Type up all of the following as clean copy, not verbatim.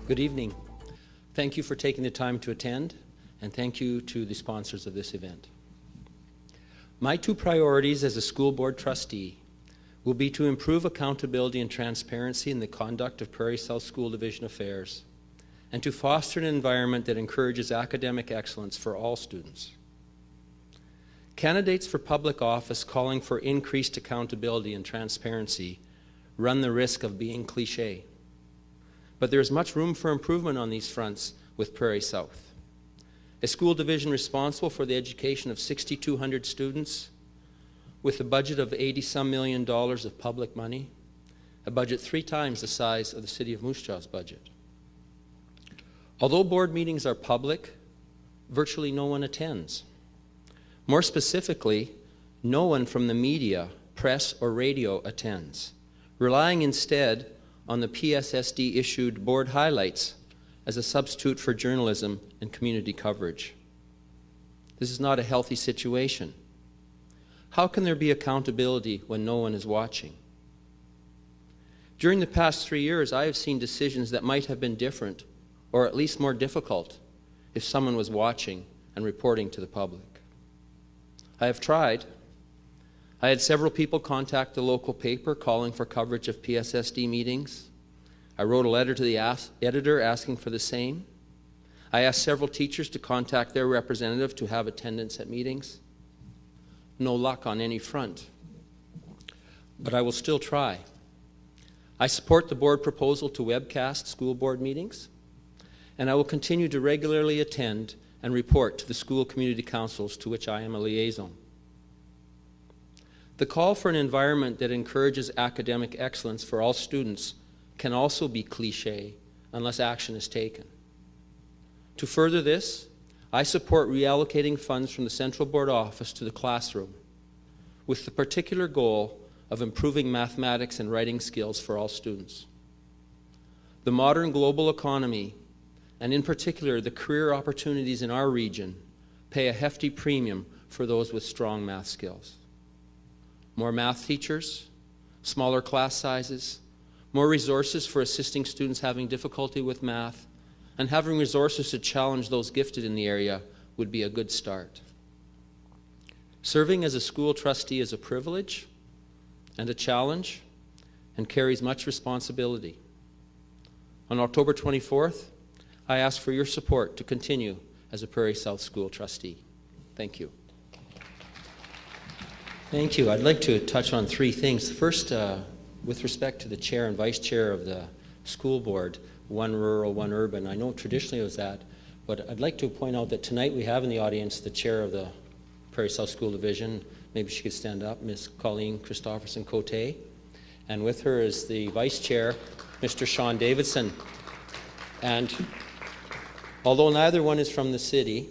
Good evening. Thank you for taking the time to attend, and thank you to the sponsors of this event. My two priorities as a school board trustee will be to improve accountability and transparency in the conduct of Prairie South School Division affairs, and to foster an environment that encourages academic excellence for all students. Candidates for public office calling for increased accountability and transparency run the risk of being cliché. But there is much room for improvement on these fronts with Prairie South. A school division responsible for the education of 6,200 students, with a budget of $80-some million of public money, a budget 3 times the size of the City of Moose Jaw's budget. Although board meetings are public, virtually no one attends. More specifically, no one from the media, press, or radio attends, relying instead on the PSSD-issued board highlights as a substitute for journalism and community coverage. This is not a healthy situation. How can there be accountability when no one is watching? During the past 3 years, I have seen decisions that might have been different, or at least more difficult, if someone was watching and reporting to the public. I have tried. I had several people contact the local paper calling for coverage of PSSD meetings. I wrote a letter to the editor asking for the same. I asked several teachers to contact their representative to have attendance at meetings. No luck on any front. But I will still try. I support the board proposal to webcast school board meetings, and I will continue to regularly attend and report to the school community councils to which I am a liaison. The call for an environment that encourages academic excellence for all students can also be cliché unless action is taken. To further this, I support reallocating funds from the Central Board office to the classroom, with the particular goal of improving mathematics and writing skills for all students. The modern global economy, and in particular the career opportunities in our region, pay a hefty premium for those with strong math skills. More math teachers, smaller class sizes, more resources for assisting students having difficulty with math, and having resources to challenge those gifted in the area would be a good start. Serving as a school trustee is a privilege and a challenge and carries much responsibility. On October 24th, I ask for your support to continue as a Prairie South School trustee. Thank you. Thank you. I'd like to touch on 3 things. First, with respect to the chair and vice chair of the school board, one rural, one urban. I know traditionally it was that, but I'd like to point out that tonight we have in the audience the chair of the Prairie South School Division. Maybe she could stand up, Ms. Colleen Christopherson-Cote. And with her is the vice chair, Mr. Sean Davidson. And although neither one is from the city,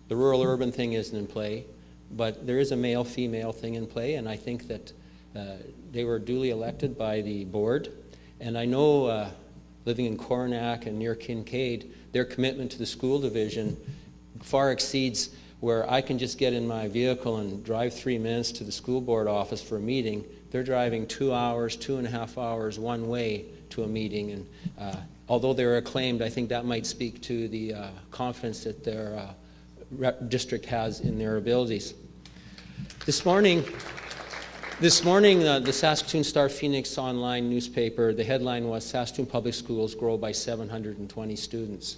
the rural-urban thing isn't in play, but there is a male-female thing in play, and I think that they were duly elected by the board. And I know, living in Coronach and near Kincaid, their commitment to the school division far exceeds where I can just get in my vehicle and drive 3 minutes to the school board office for a meeting. They're driving 2 hours, 2.5 hours one way to a meeting. And although they're acclaimed, I think that might speak to the confidence that their district has in their abilities. This morning, the Saskatoon Star-Phoenix online newspaper, the headline was Saskatoon Public Schools Grow by 720 Students.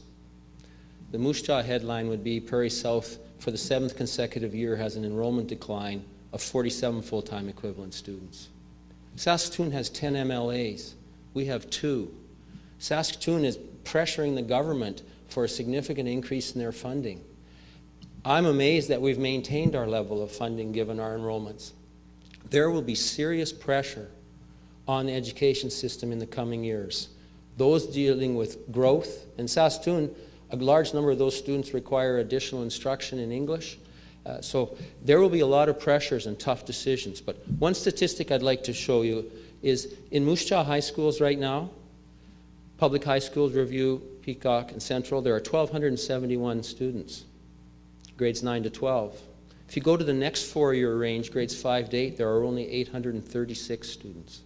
The Moose Jaw headline would be Prairie South, for the 7th consecutive year, has an enrollment decline of 47 full-time equivalent students. Saskatoon has 10 MLAs. We have 2. Saskatoon is pressuring the government for a significant increase in their funding. I'm amazed that we've maintained our level of funding given our enrollments. There will be serious pressure on the education system in the coming years. Those dealing with growth, in Saskatoon, a large number of those students require additional instruction in English. So there will be a lot of pressures and tough decisions. But one statistic I'd like to show you is in Moose Jaw high schools right now, public high schools review, Peacock and Central, there are 1,271 students, grades 9 to 12. If you go to the next 4-year range, grades 5 to 8, there are only 836 students.